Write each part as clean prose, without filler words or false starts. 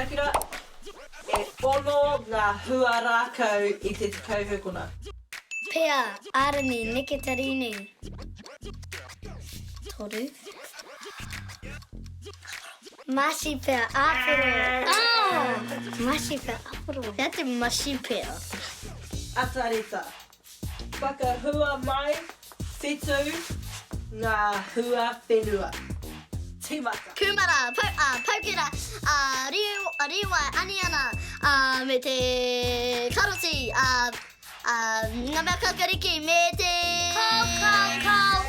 Haakura, e ono ngā hua rākau I te kauhukuna. Pea, ārani, neketarinu. Toru. Mashi pea, āpuro. Mashi pea, āpuro. Pea te mashi pea. Atareta. Whakahua mai, whetū, ngā hua whenua. Tīmata. Kumara, paukira, riwai, aniana, me te karoti, ngā mea kakariki, me te... Kau.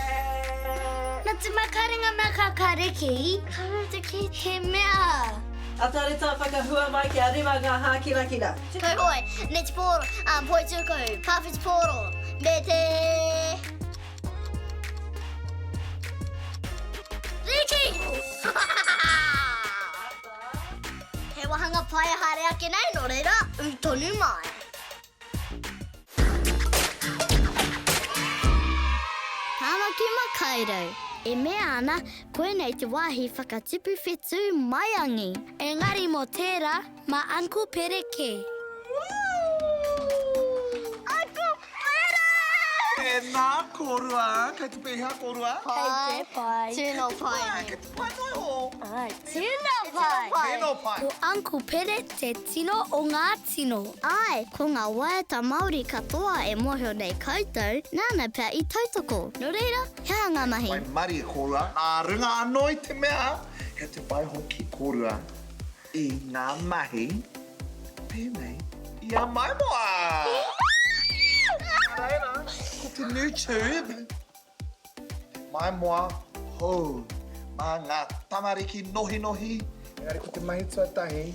Nā te makare ngā mea kakariki. Kakariki, he mea. Atareta whakahua mai ki a rewa ngā hākirakira. Hoi, ne te poro, poi tuko, pāwhiti poro, me te... Riki! He wahanga pai haere ake nei, no reira, tonu mai. Tāmaki makairau. E mea ana, koe nei te wāhi whakatipu whetū mai angi. Engari mō tērā, ma Uncle Pereke. Uncle Pere! E nā korua, kei te pēhea korua. Kei te pai. Tūno pai. Kei te pai noi ho. Ai, tino pai. Tino pai. Ko Uncle Pere te tino o ngā tino. Ai, ko ngā waiata Māori katoa e mohio nei koutou, nāna pia I tautoko. No reira, hea ngā mahi. Mai mari e korua. Nā runga anō I te mea. Kei te pai hoki korua. I ngā mahi. Pēnei. Ia mai moa. Reira, ko te Nūtube. Mai moa. Hou. Mā ngā tamariki nohi. Engari ko te mahi tuatahi.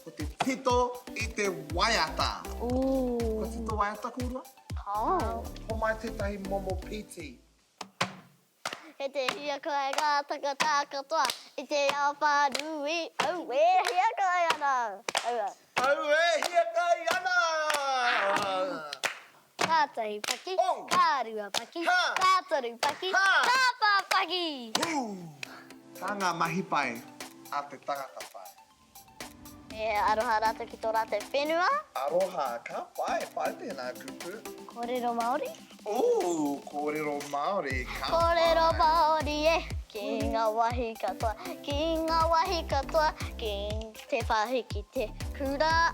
Ko te tito I te waiata. Ko tito waiata korua? Ho mai tētahi momo piti. He te hia kai ngā takata katoa, I te awharui, au e hia kai ana. Au e hia kai ana! Kātahi paki, Oh. kārua paki, Ha. kātaru paki, Ha. tāpā paki. Tā ngā mahi pai a te tangata pai. E aroha rata ki tō rate whenua, Aroha, ka pai tēnā kupu. kōrero Māori. Kōrero Māori, ka Kōrero Māori e, ki ngā wahi katoa, ki te whahi ki te kura.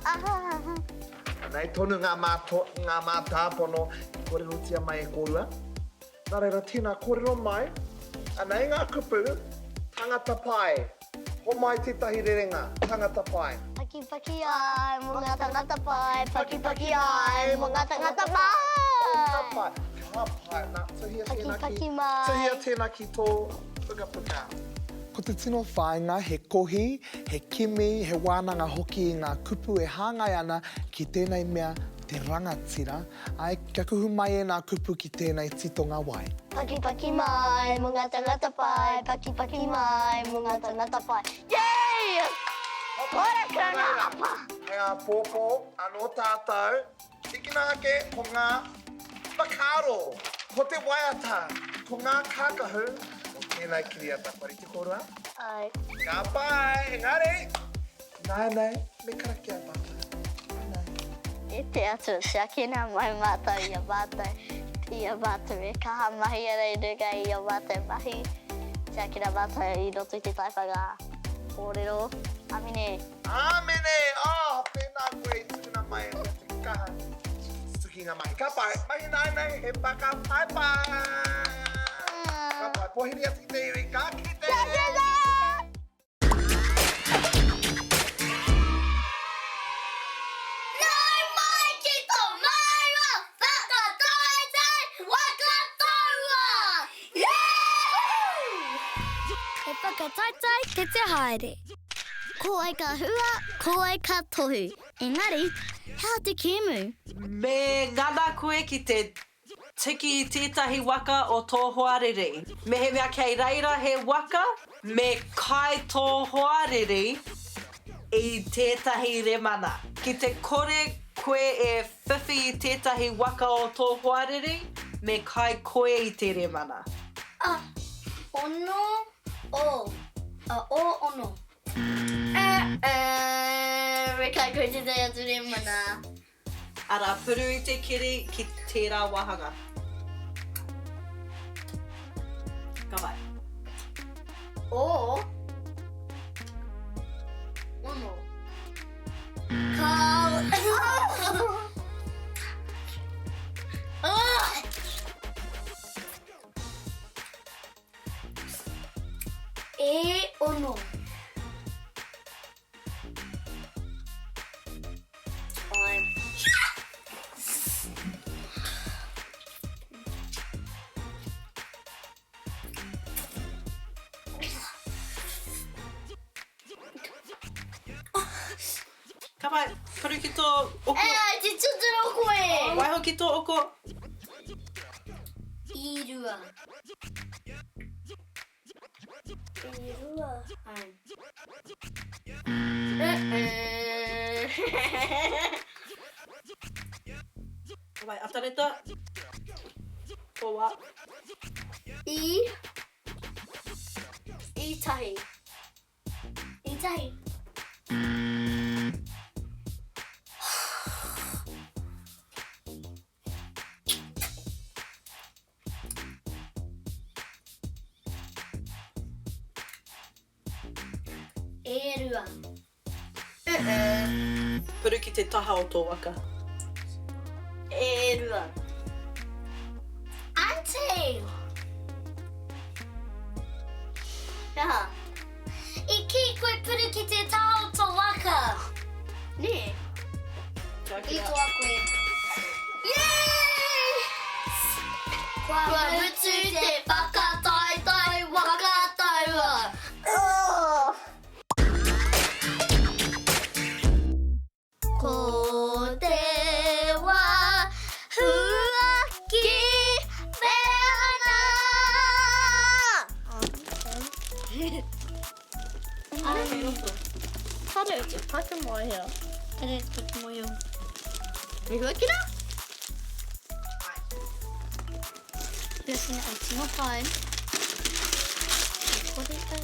Nei tonu ngā mātāpono I kōrero tia mai e korua. Nā reira tēnā kōrero mai, a nei ngā kupu, tangata pai. Ho mai tētahi rerenga, tangata pai. Paki paki ai, mo ngā tangata pai, paki paki ai, mo ngā tangata pai. Ka pai, nā tuhia tēnā Paki ki, mai. tuhia tēnā ki tō puka. Ko te tino whāinga, he kohi, he kimi, he wānanga hoki I ngā kupu e hāngai ana ki tēnei mea te rangatira. Ai, kia kuhu mai e ngā kupu ki tēnei titonga wai. Paki paki mai, mo ngā tangata pai, paki paki mai, mo ngā tangata pai. Yay! Kore ka ngā apa! Hei ngā pōpō, anō tātou, ikina ake ko ngā whakaaro, ko te waiata, ko ngā kākahu, o tēnei kiriata kori te korua. Ai, Ka pai, engari! Nai, me karakia tātou. e te atu, sia kena mai mātou I a mātou. I a mātou e kaha mahi a rei nuga I a mātou mahi. Sia kena mātou I roto I te taipanga kōrero. Amine. Āmene! Pēnā koe I tukuna mai e te kaha. Tuki ngā mahi. Ka pai, mahi nai, he paka pai pai. Ka pai, pohiri ati te iwi, ka kite! Whakataitai te te haere. Ko ai ka hua, ko ai ka tohu. Engari, hea te kēmu. Me ngana koe ki te tiki I tētahi waka o tō hoarere. Me he mea kei reira he waka, me kai tō hoarere I tētahi remana. Ki te kore koe e whiwhi I tētahi waka o tō hoarere, me kai koe I te remana. Ono, o. O ono. Kai koe te te atu re mana. Ara, puru I te kiri ki tērā wahanga. Ka vai. O. Ono. Ka. E ono. Ka vai, puru ki tō oko. Te tuturo koe. Waiho ki tō oko. Irua. Irua. Ai. Ka vai, atareta. Tō wā. I tahi. I tahi. E rua. Puru ki te taha o tō waka. E rua. Auntie! Aha. I ki koe puru ki te taha o tō waka. Ne? I toa koe. Yay! Kua mutu te whakataetai wakataua. Ko te wā huaki mehana. Hei roto. Haru te whakamohio. Haru te whakamohio. Me huaki rā? Listen, I see my phone. What is that?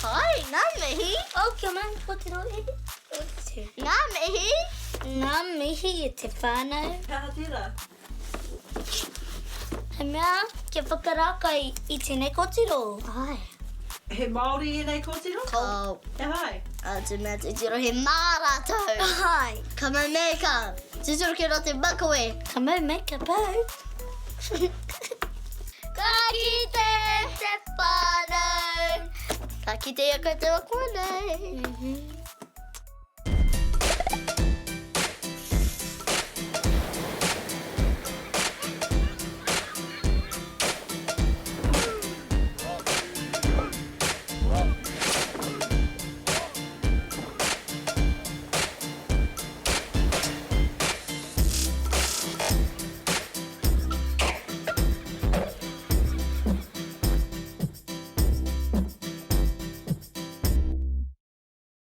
Hi, ngā mihi. Oh, kia mai, ko te roi. Ngā mihi. Ngā mihi I te whānau. Ka hatira. He mea, kia whakaraka I tēnei kōtiro. Ai. He Māori I nei kōtiro? Ko. He hai. Te mea te tiro he mārātou. Ai. Ka mau meka. Te tiro ki rote makawe. Ka mau meka pau. Ka kite te whānau. Ka kite ia koutou a kōnei.